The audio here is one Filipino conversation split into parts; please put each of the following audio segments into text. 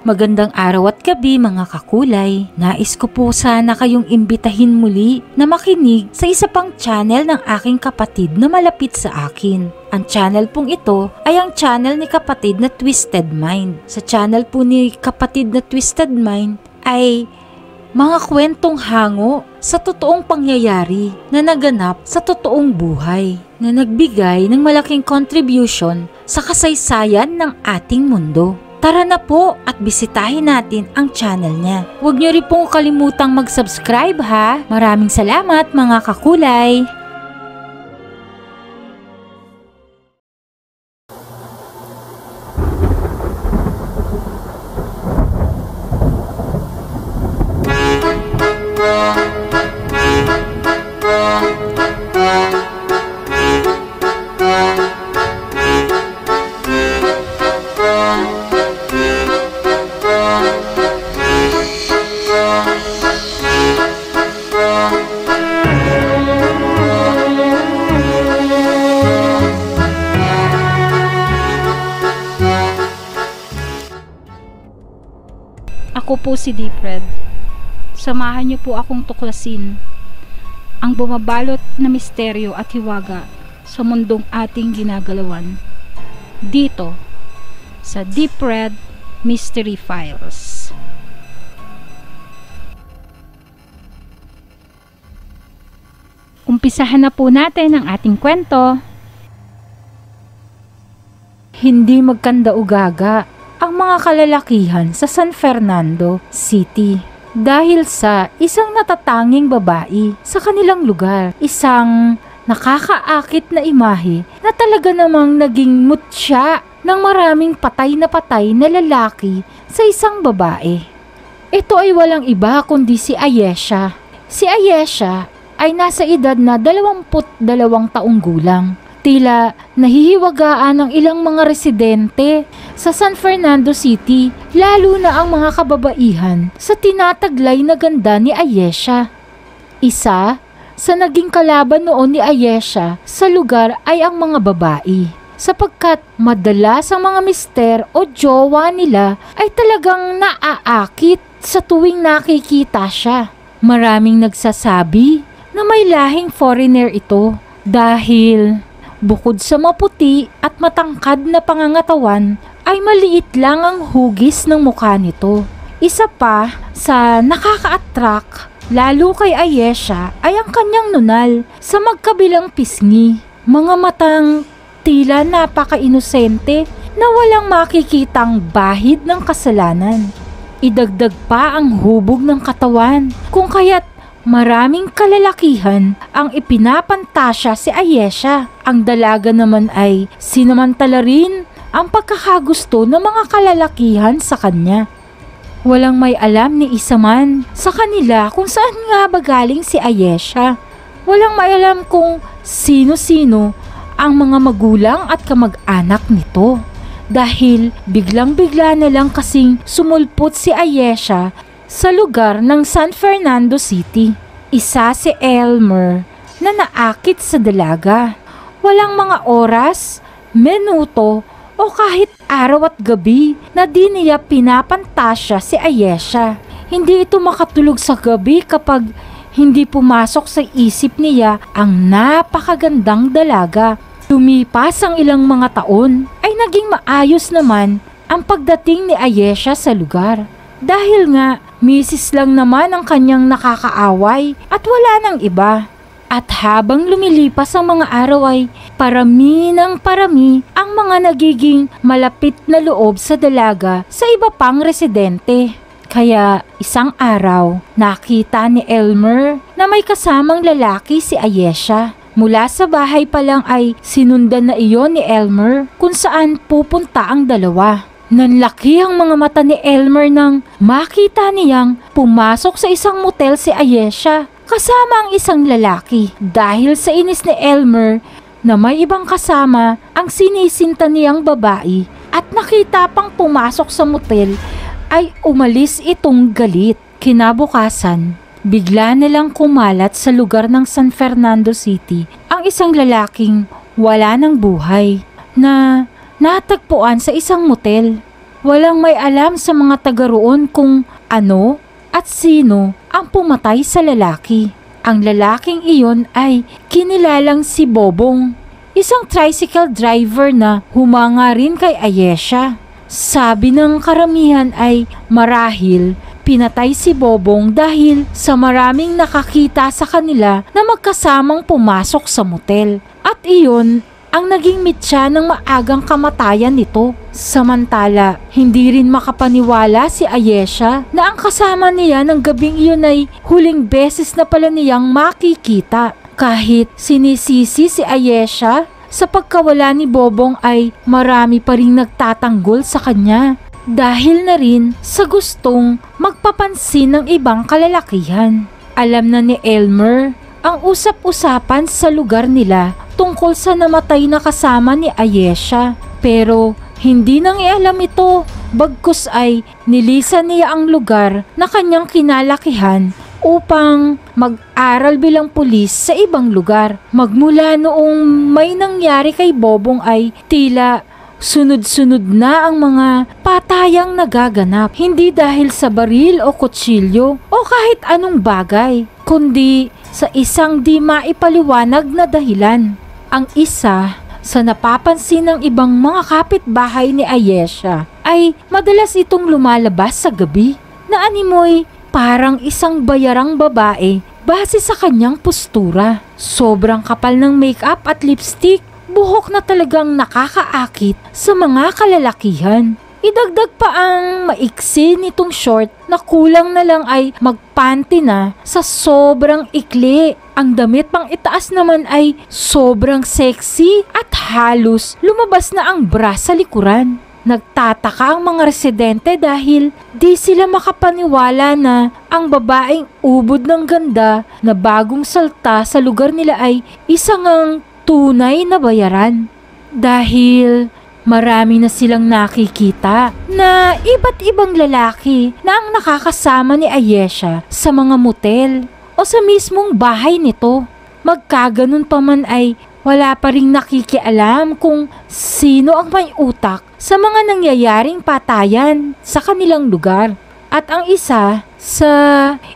Magandang araw at gabi mga kakulay. Nais ko po sana kayong imbitahin muli na makinig sa isa pang channel ng aking kapatid na malapit sa akin. Ang channel pong ito ay ang channel ni kapatid na Twisted Mind. Sa channel po ni kapatid na Twisted Mind ay mga kwentong hango sa totoong pangyayari na naganap sa totoong buhay na nagbigay ng malaking contribution sa kasaysayan ng ating mundo. Tara na po at bisitahin natin ang channel niya. Huwag niyo rin pong kalimutang mag-subscribe ha. Maraming salamat mga kakulay. Ako po si Dipred. Samahan niyo po akong tuklasin ang bumabalot na misteryo at hiwaga sa mundong ating ginagalawan. Dito sa Dipred Mystery Files. Umpisahan na po natin ang ating kwento. Hindi magkanda-ugaga ang mga kalalakihan sa San Fernando City dahil sa isang natatanging babae sa kanilang lugar. Isang nakakaakit na imahe na talaga namang naging mutya ng maraming patay na lalaki sa isang babae. Ito ay walang iba kundi si Ayesha. Si Ayesha ay nasa edad na 22 taong gulang. Tila nahihiwagaan ng ilang mga residente sa San Fernando City, lalo na ang mga kababaihan sa tinataglay na ganda ni Ayesha. Isa sa naging kalaban noon ni Ayesha sa lugar ay ang mga babae, sapagkat madalas ang mga mister o jowa nila ay talagang naaakit sa tuwing nakikita siya. Maraming nagsasabi na may lahing foreigner ito dahil bukod sa maputi at matangkad na pangangatawan, ay maliit lang ang hugis ng mukha nito. Isa pa sa nakaka-attract, lalo kay Ayesha, ay ang kanyang nunal sa magkabilang pisngi. Mga matang tila napaka-inosente na walang makikitang bahid ng kasalanan. Idagdag pa ang hubog ng katawan, kung kaya't maraming kalalakihan ang ipinapantasya si Ayesha. Ang dalaga naman ay sinamantala rin ang pagkakagusto ng mga kalalakihan sa kanya. Walang may alam ni isa man sa kanila kung saan nga ba galing si Ayesha. Walang may alam kung sino-sino ang mga magulang at kamag-anak nito. Dahil biglang-bigla na lang kasing sumulpot si Ayesha sa lugar ng San Fernando City. Isa si Elmer na naakit sa dalaga. Walang mga oras, minuto o kahit araw at gabi na di niya pinapantasya si Ayesha. Hindi ito makatulog sa gabi kapag hindi pumasok sa isip niya ang napakagandang dalaga. Lumipas ang ilang mga taon ay naging maayos naman ang pagdating ni Ayesha sa lugar. Dahil nga, misis lang naman ang kanyang nakakaaway at wala nang iba. At habang lumilipas ang mga araw ay parami ng parami ang mga nagiging malapit na loob sa dalaga sa iba pang residente. Kaya isang araw, nakita ni Elmer na may kasamang lalaki si Ayesha. Mula sa bahay pa lang ay sinundan na iyon ni Elmer kung saan pupunta ang dalawa. Nanlaki ang mga mata ni Elmer nang makita niyang pumasok sa isang motel si Ayesha kasama ang isang lalaki. Dahil sa inis ni Elmer na may ibang kasama ang sinisinta niyang babae at nakita pang pumasok sa motel, ay umalis itong galit. Kinabukasan, bigla nilang kumalat sa lugar ng San Fernando City ang isang lalaking wala ng buhay na natagpuan sa isang motel. walang may alam sa mga taga roon kung ano at sino ang pumatay sa lalaki. Ang lalaking iyon ay kinilalang si Bobong, isang tricycle driver na humanga rin kay Ayesha. Sabi ng karamihan ay marahil pinatay si Bobong dahil sa maraming nakakita sa kanila na magkasamang pumasok sa motel. At iyon ang naging mitya ng maagang kamatayan nito. Samantala, hindi rin makapaniwala si Ayesha na ang kasama niya ng gabing iyon ay huling beses na pala niyang makikita. Kahit sinisisi si Ayesha sa pagkawala ni Bobong ay marami pa ring nagtatanggol sa kanya dahil na rin sa gustong magpapansin ng ibang kalalakihan. Alam na ni Elmer ang usap-usapan sa lugar nila tungkol sa namatay na kasama ni Ayesha, pero hindi nang ialam ito, bagkus ay nilisan niya ang lugar na kanyang kinalakihan upang mag-aral bilang pulis sa ibang lugar. Magmula noong may nangyari kay Bobong ay tila sunod-sunod na ang mga patayang nagaganap. Hindi dahil sa baril o kutsilyo o kahit anong bagay, kundi sa isang di maipaliwanag na dahilan. Ang isa sa napapansin ng ibang mga kapitbahay ni Ayesha ay madalas itong lumalabas sa gabi na animoy parang isang bayarang babae base sa kanyang postura. Sobrang kapal ng makeup at lipstick, buhok na talagang nakakaakit sa mga kalalakihan. Idagdag pa ang maiksi nitong short na kulang na lang ay magpanty na sa sobrang ikli. Ang damit pang itaas naman ay sobrang sexy at halos lumabas na ang bra sa likuran. Nagtataka ang mga residente dahil di sila makapaniwala na ang babaeng ubod ng ganda na bagong salta sa lugar nila ay isang ang tunay na bayaran. Dahil marami na silang nakikita na iba't ibang lalaki na ang nakakasama ni Ayesha sa mga motel o sa mismong bahay nito. Magkaganon pa man ay wala pa ring nakikialam kung sino ang may utak sa mga nangyayaring patayan sa kanilang lugar. At ang isa sa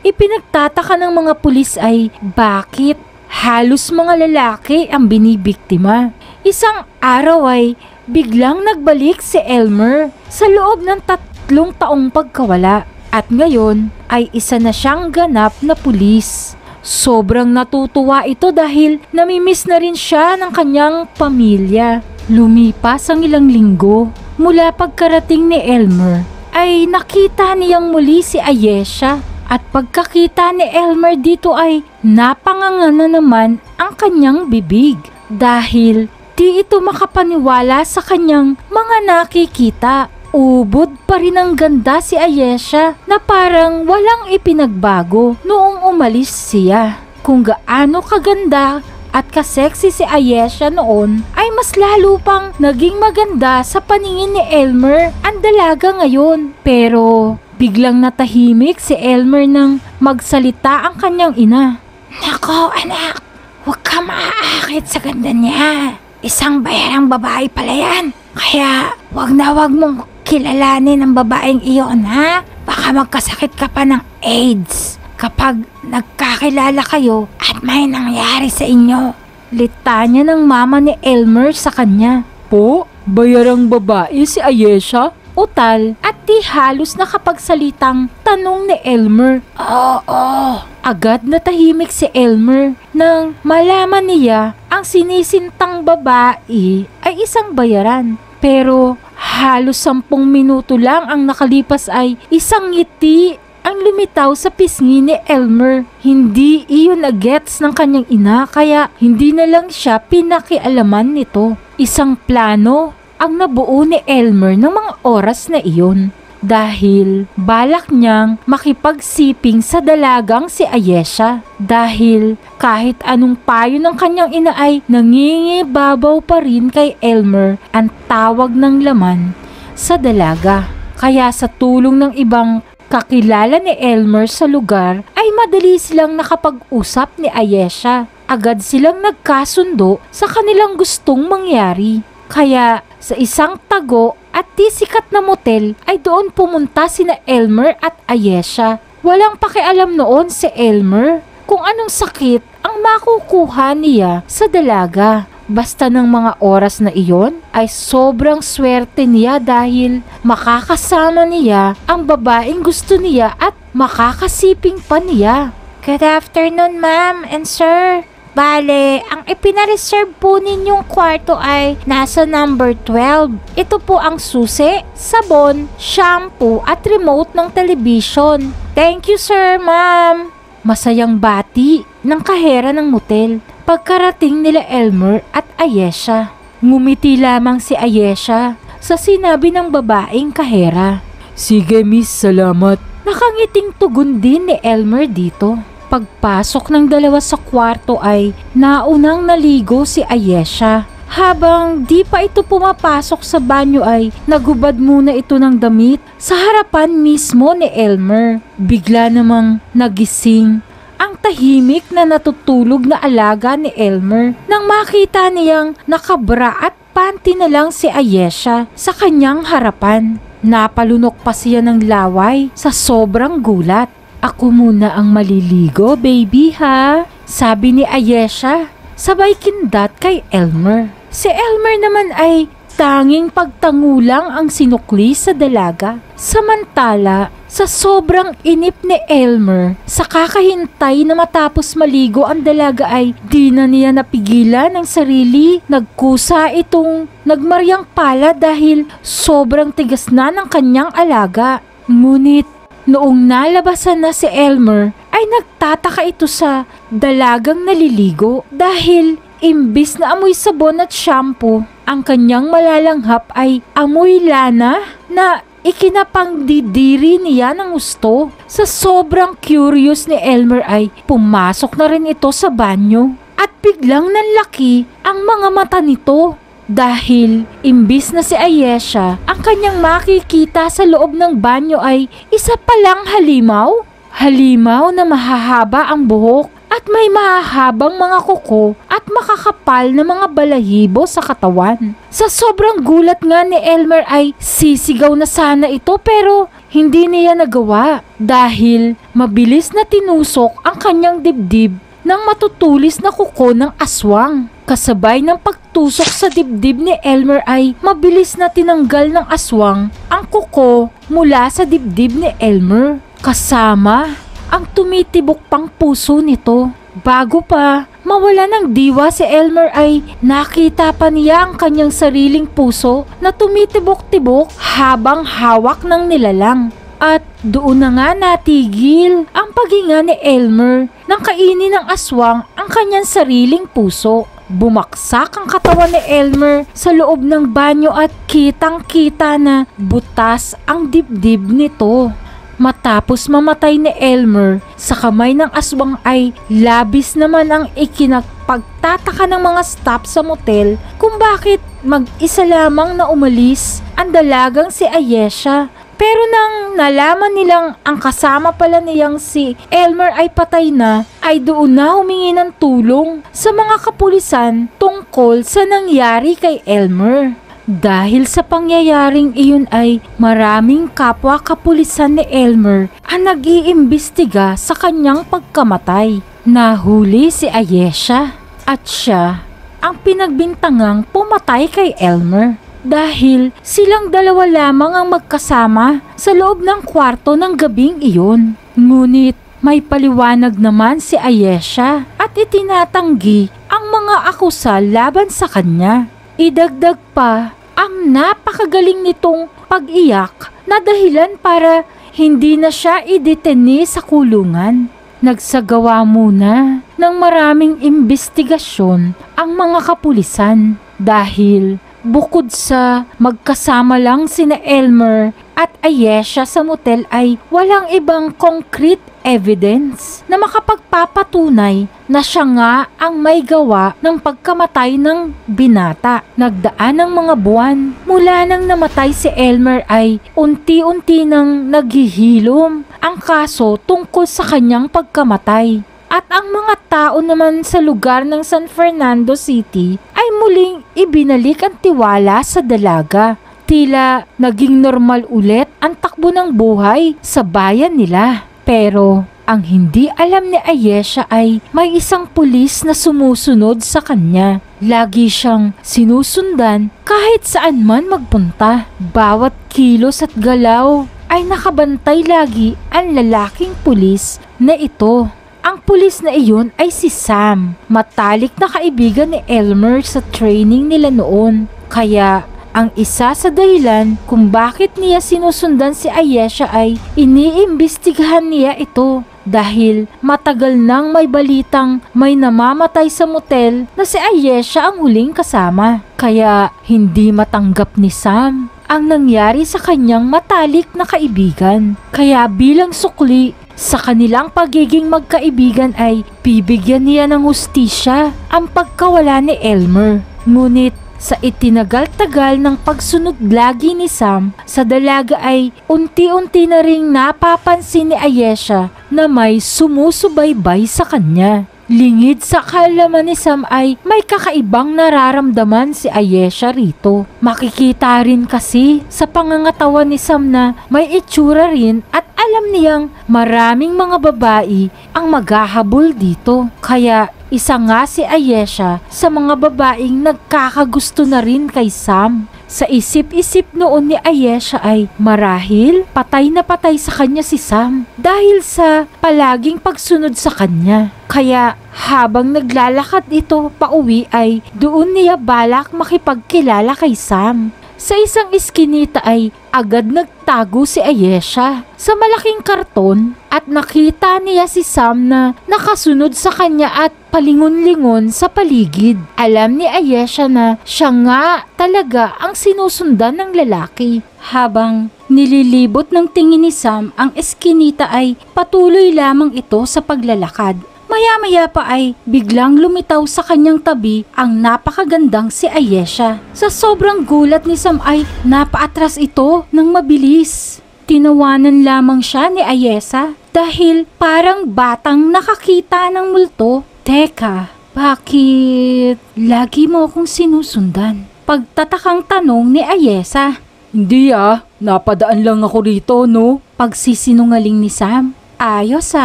ipinagtataka ng mga pulis ay bakit halos mga lalaki ang binibiktima. Isang araw ay biglang nagbalik si Elmer sa loob ng 3 taong pagkawala at ngayon ay isa na siyang ganap na pulis. Sobrang natutuwa ito dahil namimiss na rin siya ng kanyang pamilya. Lumipas ang ilang linggo mula pagkarating ni Elmer ay nakita niyang muli si Ayesha at pagkakita ni Elmer dito ay napanganga na naman ang kanyang bibig dahil di ito makapaniwala sa kanyang mga nakikita. Ubod pa rin ang ganda si Ayesha na parang walang ipinagbago noong umalis siya. Kung gaano kaganda at kasexy si Ayesha noon ay mas lalo pang naging maganda sa paningin ni Elmer ang dalaga ngayon. Pero biglang natahimik si Elmer nang magsalita ang kanyang ina. Nako anak, huwag ka maaakit sa ganda niya. Isang bayarang babae pala yan. Kaya wag na wag mong kilalanin ang babaeng iyon, ha? Baka magkasakit ka pa ng AIDS kapag nagkakilala kayo at may nangyari sa inyo. Litanya ng mama ni Elmer sa kanya. Po, bayarang babae si Ayesha? Utal at di halos nakapagsalitang tanong ni Elmer. Oo. Agad na tahimik si Elmer nang malaman niya ang sinisintang babae ay isang bayaran. Pero halos 10 minuto lang ang nakalipas ay isang ngiti ang lumitaw sa pisngi ni Elmer. Hindi iyon na-gets ng kanyang ina kaya hindi na lang siya pinakialaman nito. Isang plano ang nabuo ni Elmer ng mga oras na iyon dahil balak niyang makipagsiping sa dalagang si Ayesha dahil kahit anong payo ng kanyang ina ay nangingibabaw pa rin kay Elmer ang tawag ng laman sa dalaga. Kaya sa tulong ng ibang kakilala ni Elmer sa lugar ay madali silang nakapag-usap ni Ayesha. Agad silang nagkasundo sa kanilang gustong mangyari. Kaya sa isang tago at di sikat na motel ay doon pumunta sina Elmer at Ayesha. Walang pakialam noon si Elmer kung anong sakit ang makukuha niya sa dalaga. Basta ng mga oras na iyon ay sobrang swerte niya dahil makakasama niya ang babaeng gusto niya at makakasiping pa niya. Good afternoon, ma'am and sir. Bale, ang ipinareserve po ninyong kwarto ay nasa number 12. Ito po ang susi, sabon, shampoo at remote ng television. Thank you, sir, ma'am. Masayang bati ng kahera ng motel pagkarating nila Elmer at Ayesha. Ngumiti lamang si Ayesha sa sinabi ng babaeng kahera. Sige miss, salamat. Nakangiting tugon din ni Elmer dito. Pagpasok ng dalawa sa kwarto ay naunang naligo si Ayesha. Habang di pa ito pumapasok sa banyo ay nagubad muna ito ng damit sa harapan mismo ni Elmer. Bigla namang nagising ang tahimik na natutulog na alaga ni Elmer nang makita niyang nakabra at panty na lang si Ayesha sa kanyang harapan. Napalunok pa siya ng laway sa sobrang gulat. Ako muna ang maliligo, baby ha? Sabi ni Ayesha, sabay kindat kay Elmer. Si Elmer naman ay tanging pagtangulang ang sinukli sa dalaga. Samantala, sa sobrang inip ni Elmer, sa kakahintay na matapos maligo ang dalaga ay di na niya napigilan ang sarili. Nagkusa itong nagmaryang pala dahil sobrang tigas na ng kanyang alaga. Ngunit noong nalabasan na si Elmer ay nagtataka ito sa dalagang naliligo dahil imbis na amoy sabon at shampoo, ang kanyang malalanghap ay amoy lana na ikinapangdidiri niya ng gusto. Sa sobrang curious ni Elmer ay pumasok na rin ito sa banyo at biglang nanlaki ang mga mata nito dahil imbis na si Ayesha ang kanyang makikita sa loob ng banyo ay isa palang halimaw. Halimaw na mahahaba ang buhok at may mahahabang mga kuko at makakapal na mga balahibo sa katawan. Sa sobrang gulat nga ni Elmer ay sisigaw na sana ito pero hindi niya nagawa dahil mabilis na tinusok ang kanyang dibdib ng matutulis na kuko ng aswang. Kasabay ng pagtusok sa dibdib ni Elmer ay mabilis na tinanggal ng aswang ang kuko mula sa dibdib ni Elmer. Kasama ang tumitibok pang puso nito. Bago pa mawala ng diwa si Elmer ay nakita pa niya ang kanyang sariling puso na tumitibok-tibok habang hawak ng nilalang. At doon na nga natigil ang paghinga ni Elmer nang kainin ng aswang ang kanyang sariling puso. Bumaksak ang katawan ni Elmer sa loob ng banyo at kitang-kita na butas ang dibdib nito. Matapos mamatay ni Elmer sa kamay ng aswang ay labis naman ang ikinapagtataka ng mga staff sa motel kung bakit mag-isa lamang na umalis ang dalagang si Ayesha. Pero nang nalaman nilang ang kasama pala niyang si Elmer ay patay na, ay doon na humingi ng tulong sa mga kapulisan tungkol sa nangyari kay Elmer. Dahil sa pangyayaring iyon ay maraming kapwa kapulisan ni Elmer ang nag-iimbestiga sa kanyang pagkamatay. Nahuli si Ayesha at siya ang pinagbintangang pumatay kay Elmer. Dahil silang dalawa lamang ang magkasama sa loob ng kwarto ng gabing iyon. Ngunit may paliwanag naman si Ayesha at itinatanggi ang mga akusa laban sa kanya. Idagdag pa ang napakagaling nitong pag-iyak na dahilan para hindi na siya idetene sa kulungan. Nagsagawa muna ng maraming imbestigasyon ang mga kapulisan dahil bukod sa magkasama lang sina Elmer at Ayesha sa motel ay walang ibang concrete evidence na makapagpapatunay na siya nga ang may gawa ng pagkamatay ng binata. Nagdaan ng mga buwan mula nang namatay si Elmer ay unti-unti nang naghihilom ang kaso tungkol sa kanyang pagkamatay. At ang mga tao naman sa lugar ng San Fernando City ay muling ibinalik ang tiwala sa dalaga. Tila naging normal ulit ang takbo ng buhay sa bayan nila. Pero ang hindi alam ni Ayesha ay may isang pulis na sumusunod sa kanya. Lagi siyang sinusundan kahit saan man magpunta. Bawat kilos at galaw ay nakabantay lagi ang lalaking pulis na ito. Ang pulis na iyon ay si Sam, matalik na kaibigan ni Elmer sa training nila noon. Kaya ang isa sa dahilan kung bakit niya sinusundan si Ayesha ay iniimbestigahan niya ito. Dahil matagal nang may balitang may namamatay sa motel na si Ayesha ang huling kasama. Kaya hindi matanggap ni Sam ang nangyari sa kanyang matalik na kaibigan. Kaya bilang sukli sa kanilang pagiging magkaibigan ay bibigyan niya ng hustisya ang pagkawala ni Elmer. Ngunit sa itinagal-tagal ng pagsunod lagi ni Sam sa dalaga ay unti-unti na ring napapansin ni Ayesha na may sumusubaybay sa kanya. Lingid sa kaalaman ni Sam ay may kakaibang nararamdaman si Ayesha rito. Makikita rin kasi sa pangangatawan ni Sam na may itsura rin at alam niyang maraming mga babae ang maghahabol dito. Kaya isa nga si Ayesha sa mga babaeng nagkakagusto na rin kay Sam. Sa isip-isip noon ni Ayesha ay marahil patay na patay sa kanya si Sam dahil sa palaging pagsunod sa kanya. Kaya habang naglalakad ito pauwi ay doon niya balak makipagkilala kay Sam. Sa isang iskinita ay agad nagtago si Ayesha sa malaking karton at nakita niya si Sam na nakasunod sa kanya at palingon-lingon sa paligid. Alam ni Ayesha na siya nga talaga ang sinusundan ng lalaki. Habang nililibot ng tingin ni Sam ang eskinita ay patuloy lamang ito sa paglalakad. Maya-maya pa ay biglang lumitaw sa kanyang tabi ang napakagandang si Ayesha. Sa sobrang gulat ni Sam ay napaatras ito ng mabilis. Tinawanan lamang siya ni Ayesha dahil parang batang nakakita ng multo. Teka, bakit lagi mo akong sinusundan? Pagtatakang tanong ni Ayesha. Hindi napadaan lang ako rito no? Pagsisinungaling ni Sam. Ayos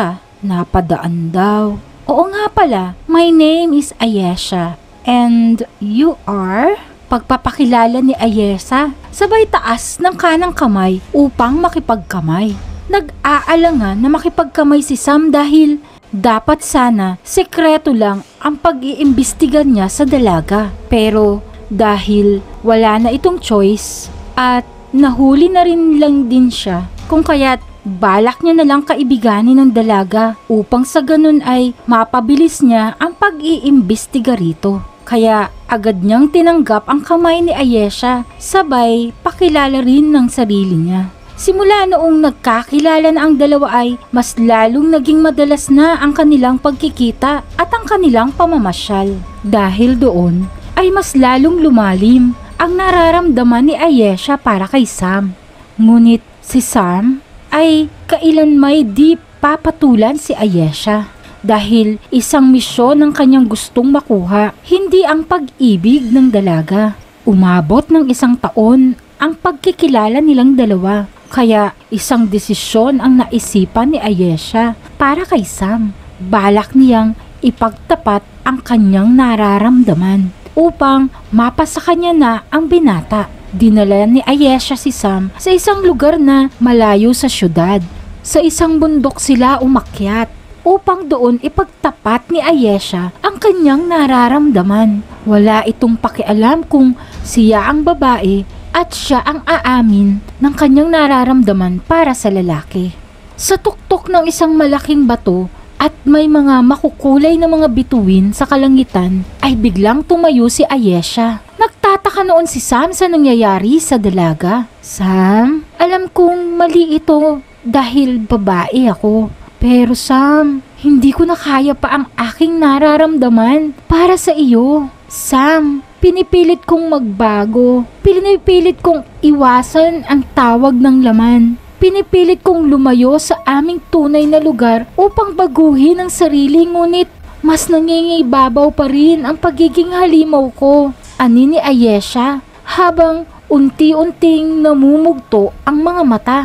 napadaan daw. Oo nga pala, my name is Ayesha. And you are? Pagpapakilala ni Ayesha, sabay taas ng kanang kamay upang makipagkamay. Nag-aalangan na makipagkamay si Sam dahil dapat sana sekreto lang ang pag-iimbestigan niya sa dalaga. Pero dahil wala na itong choice at nahuli na rin lang din siya, kung kaya't balak niya na lang kaibiganin ng dalaga upang sa ganun ay mapabilis niya ang pag-iimbestiga rito. Kaya agad niyang tinanggap ang kamay ni Ayesha, sabay pakilala rin ng sarili niya. Simula noong nagkakilala na ang dalawa ay mas lalong naging madalas na ang kanilang pagkikita at ang kanilang pamamasyal. Dahil doon ay mas lalong lumalim ang nararamdaman ni Ayesha para kay Sam. Ngunit si Sam ay kailanmay di papatulan si Ayesha dahil isang misyon ng kanyang gustong makuha, hindi ang pag-ibig ng dalaga. Umabot ng 1 taon ang pagkikilala nilang dalawa, kaya isang desisyon ang naisipan ni Ayesha para kay Sam. Balak niyang ipagtapat ang kanyang nararamdaman upang mapasa kanya na ang binata. Dinala ni Ayesha si Sam sa isang lugar na malayo sa syudad. Sa isang bundok sila umakyat upang doon ipagtapat ni Ayesha ang kanyang nararamdaman. Wala itong pakialam kung siya ang babae at siya ang aamin ng kanyang nararamdaman para sa lalaki. Sa tuktok ng isang malaking bato at may mga makukulay na mga bituin sa kalangitan ay biglang tumayo si Ayesha. Nagtataka noon si Sam sa nangyayari sa dalaga. Sam, alam kong mali ito dahil babae ako. Pero Sam, hindi ko na kaya pa ang aking nararamdaman para sa iyo. Sam, pinipilit kong magbago. Pinipilit kong iwasan ang tawag ng laman. Pinipilit kong lumayo sa aming tunay na lugar upang baguhin ang sarili, ngunit mas nangingibabaw pa rin ang pagiging halimaw ko. Ani ni Ayesha habang unti-unting namumugto ang mga mata.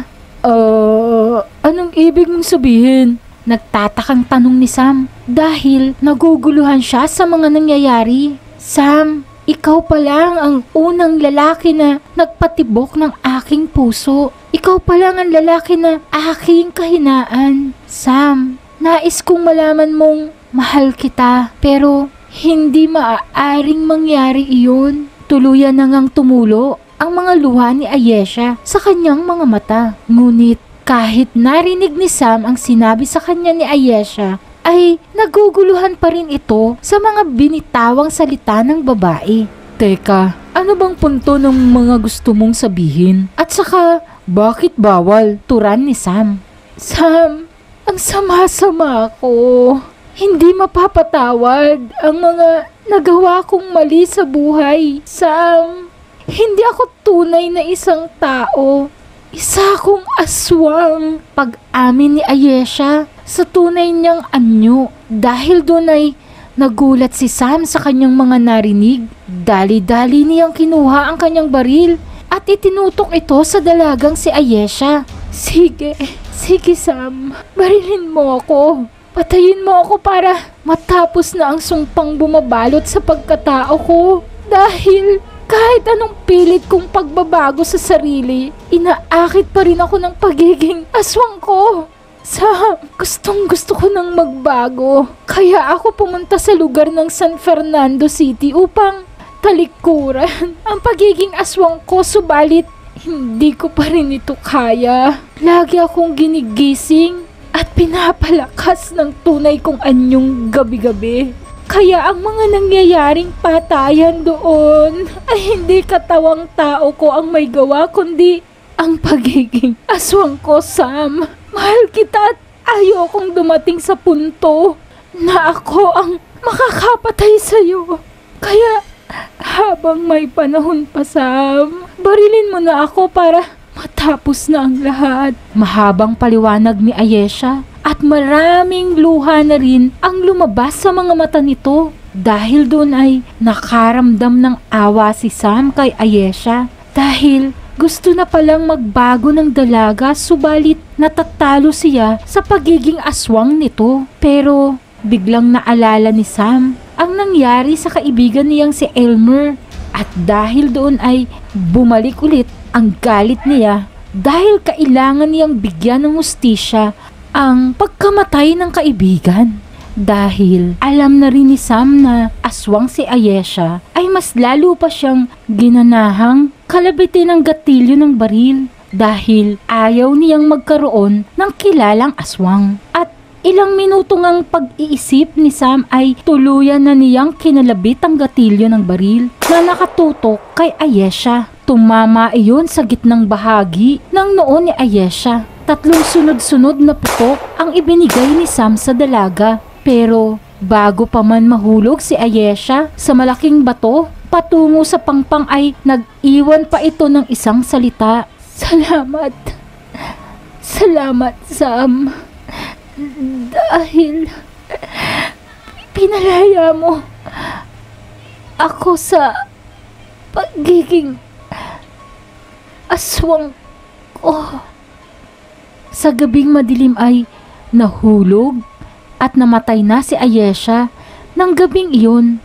Anong ibig mong sabihin? Nagtatakang tanong ni Sam dahil naguguluhan siya sa mga nangyayari. Sam, ikaw pa lang ang unang lalaki na nagpatibok ng aking puso. Ikaw pa lang ang lalaki na aking kahinaan. Sam, nais kong malaman mong mahal kita pero hindi maaaring mangyari iyon. Tuluyan na ngang tumulo ang mga luha ni Ayesha sa kanyang mga mata. Ngunit kahit narinig ni Sam ang sinabi sa kanya ni Ayesha, ay naguguluhan pa rin ito sa mga binitawang salita ng babae. Teka, ano bang punto ng mga gusto mong sabihin? At saka, bakit bawal? Turan ni Sam. Sam, ang sama-sama ko. Hindi mapapatawad ang mga nagawa kong mali sa buhay. Sam, hindi ako tunay na isang tao. Isa akong aswang. Pag-amin ni Ayesha sa tunay niyang anyo. Dahil doon ay nagulat si Sam sa kanyang mga narinig. Dali-dali niyang kinuha ang kanyang baril at itinutok ito sa dalagang si Ayesha. Sige Sam, barilin mo ako. Patayin mo ako para matapos na ang sumpang bumabalot sa pagkatao ko. Dahil kahit anong pilit kong pagbabago sa sarili, inaakit pa rin ako ng pagiging aswang ko. Sam, gustong-gusto ko nang magbago. Kaya ako pumunta sa lugar ng San Fernando City upang talikuran ang pagiging aswang ko, subalit hindi ko pa rin ito kaya. Lagi akong ginigising at pinapalakas ng tunay kong anyong gabi-gabi. Kaya ang mga nangyayaring patayan doon ay hindi katawang tao ko ang may gawa, kundi ang pagiging aswang ko, Sam. Mahal kita at ayokong dumating sa punto na ako ang makakapatay sa'yo. Kaya habang may panahon pa, Sam, barilin mo na ako para matapos na ang lahat. Mahabang paliwanag ni Ayesha at maraming luha na rin ang lumabas sa mga mata nito. Dahil doon ay nakaramdam ng awa si Sam kay Ayesha. Dahil gusto na palang magbago ng dalaga, subalit natatalo siya sa pagiging aswang nito. Pero biglang naalala ni Sam ang nangyari sa kaibigan niyang si Elmer. At dahil doon ay bumalik ulit ang galit niya dahil kailangan niyang bigyan ng hustisya ang pagkamatay ng kaibigan. Dahil alam na rin ni Sam na aswang si Ayesha, ay mas lalo pa siyang ginanahang kalabitin ang gatilyo ng baril dahil ayaw niyang magkaroon ng kilalang aswang. At ilang minuto ngang pag-iisip ni Sam ay tuluyan na niyang kinalabit ang gatilyo ng baril na nakatutok kay Ayesha. Tumama iyon sa gitnang bahagi ng noo ni Ayesha. 3 sunod-sunod na putok ang ibinigay ni Sam sa dalaga. Pero bago pa man mahulog si Ayesha sa malaking bato patungo sa pangpang ay nag-iwan pa ito ng isang salita. Salamat. Salamat, Sam. Dahil pinalaya mo ako sa pagiging aswang ko. Sa gabing madilim ay nahulog at namatay na si Ayesha ng gabing iyon.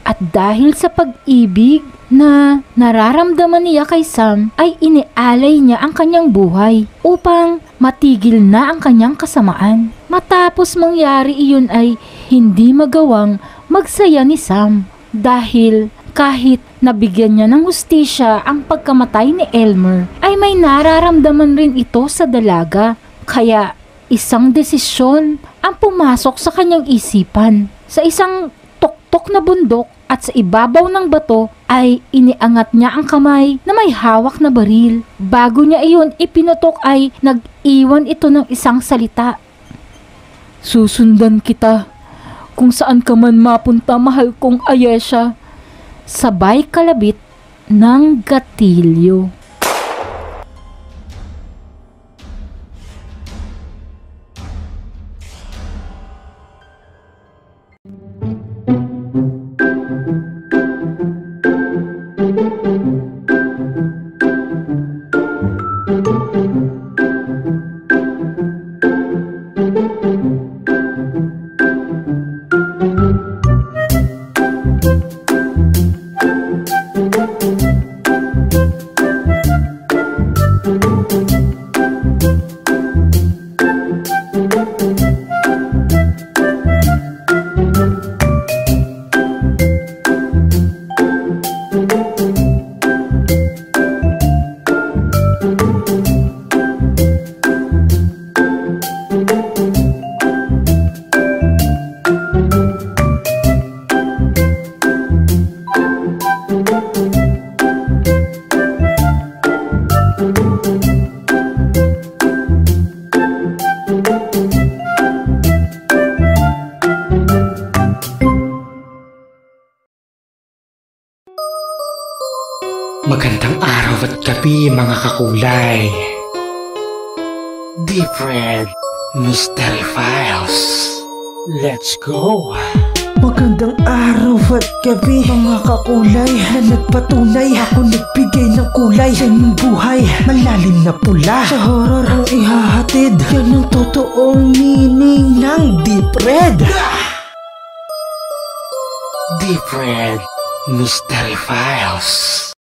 At dahil sa pag-ibig na nararamdaman niya kay Sam ay inialay niya ang kanyang buhay upang matigil na ang kanyang kasamaan. Matapos mangyari iyon ay hindi magawang magsaya ni Sam dahil kahit nabigyan niya ng hustisya ang pagkamatay ni Elmer ay may nararamdaman rin ito sa dalaga. Kaya isang desisyon ang pumasok sa kanyang isipan. Sa isang tuktok na bundok at sa ibabaw ng bato ay iniangat niya ang kamay na may hawak na baril. Bago niya iyon ipinutok ay nag-iwan ito ng isang salita. Susundan kita kung saan ka man mapunta, mahal kong Ayesha. Sabay kalabit ng gatilyo. Magandang araw at gabi mga kakulay. Deep Red Mystery Files. Let's go! Magandang araw at gabi mga kakulay na nagpatunay. Ako nagbigay ng kulay sa inyong buhay. Malalim na pula sa horror ang ihahatid. Yan ang totoong meaning ng Deep Red. Deep Red Mystery Files.